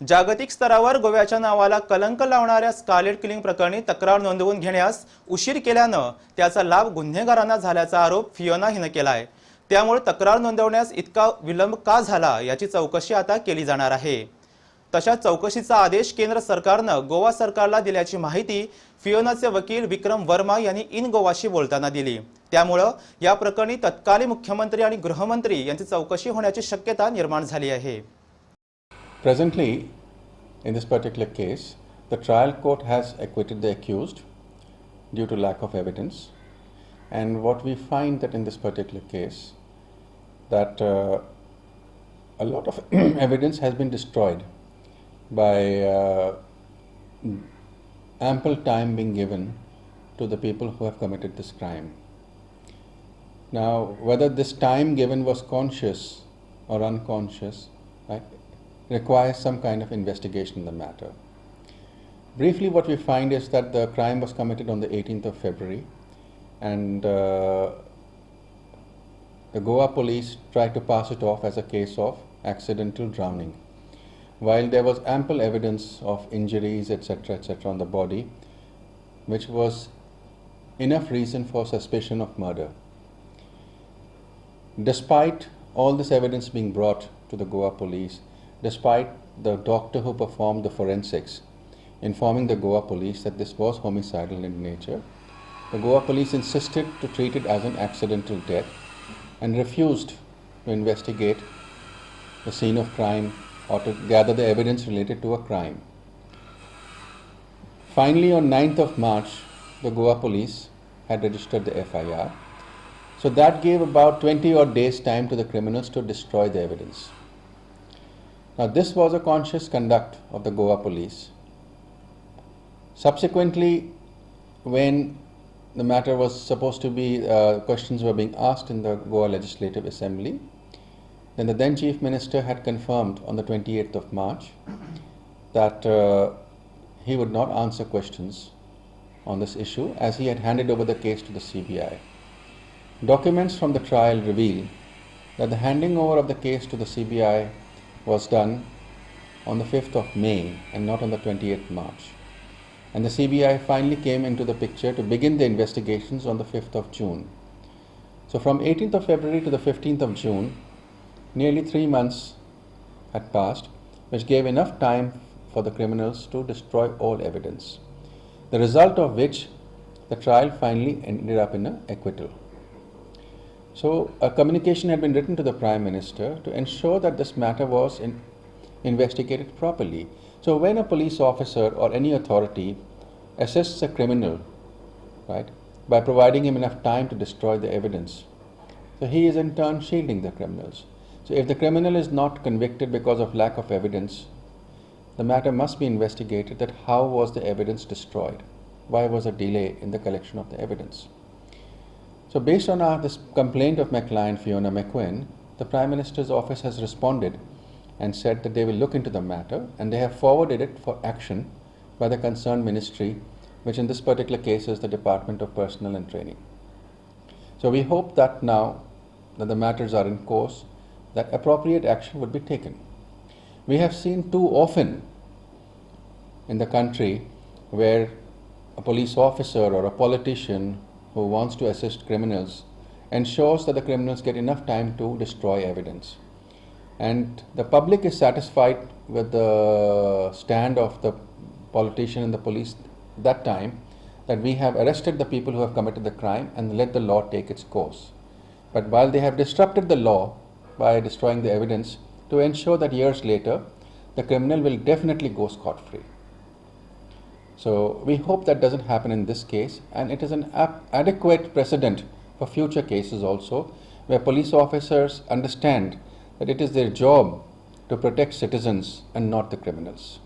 जागतिक स्तरावर गोव्याच्या नावाला कलंक लावणाऱ्या स्कारलेट किलिंग प्रकरणी तक्रार नोंदवून घेण्यास उशीर केल्यानं त्याचा लाभ गुन्हेगारांना झाल्याचा आरोप फियोना हिने केला आहे। त्यामुळे तक्रार नोंदवण्यास इतका विलंब का झाला याची चौकशी आता केली जाणार आहे। तशा चौकशीचा आदेश केंद्र सरकारनं गोवा सरकारला दिल्याची माहिती फियोनाचे वकील विक्रम वर्मा यांनी इन गोवाशी बोलताना दिली। त्यामुळे या प्रकरणी तत्कालीन मुख्यमंत्री आणि गृहमंत्री यांची चौकशी होण्याची शक्यता निर्माण झाली आहे। Presently, in this particular case, the trial court has acquitted the accused due to lack of evidence, and what we find that in this particular case, that a lot of evidence has been destroyed by ample time being given to the people who have committed this crime. Now, whether this time given was conscious or unconscious, right, requires some kind of investigation in the matter. Briefly, what we find is that the crime was committed on the 18th of February, and the Goa police tried to pass it off as a case of accidental drowning, while there was ample evidence of injuries, etc., on the body, which was enough reason for suspicion of murder. Despite all this evidence being brought to the Goa police, despite the doctor who performed the forensics informing the Goa police that this was homicidal in nature, the Goa police insisted to treat it as an accidental death and refused to investigate the scene of crime or to gather the evidence related to a crime. Finally, on 9th of March, the Goa police had registered the FIR. So that gave about 20 odd days time to the criminals to destroy the evidence. Now, this was a conscious conduct of the Goa police. Subsequently, when the matter was supposed to be, questions were being asked in the Goa Legislative Assembly, then the then Chief Minister had confirmed on the 28th of March that he would not answer questions on this issue as he had handed over the case to the CBI. Documents from the trial reveal that the handing over of the case to the CBI was done on the 5th of May and not on the 28th March. And the CBI finally came into the picture to begin the investigations on the 5th of June. So from 18th of February to the 15th of June, nearly 3 months had passed, which gave enough time for the criminals to destroy all evidence. The result of which the trial finally ended up in an acquittal. So a communication had been written to the Prime Minister to ensure that this matter was investigated properly. So when a police officer or any authority assists a criminal, right, by providing him enough time to destroy the evidence, so he is in turn shielding the criminals. So if the criminal is not convicted because of lack of evidence, the matter must be investigated that how was the evidence destroyed? Why was a delay in the collection of the evidence? So based on this complaint of my client Fiona McQueen, the Prime Minister's office has responded and said that they will look into the matter and they have forwarded it for action by the concerned ministry, which in this particular case is the Department of Personnel and Training. So we hope that now that the matters are in course, that appropriate action would be taken. We have seen too often in the country where a police officer or a politician who wants to assist criminals ensures that the criminals get enough time to destroy evidence. And the public is satisfied with the stand of the politician and the police that time, that we have arrested the people who have committed the crime and let the law take its course. But while they have disrupted the law by destroying the evidence to ensure that years later the criminal will definitely go scot-free. So we hope that doesn't happen in this case, and it is an adequate precedent for future cases also, where police officers understand that it is their job to protect citizens and not the criminals.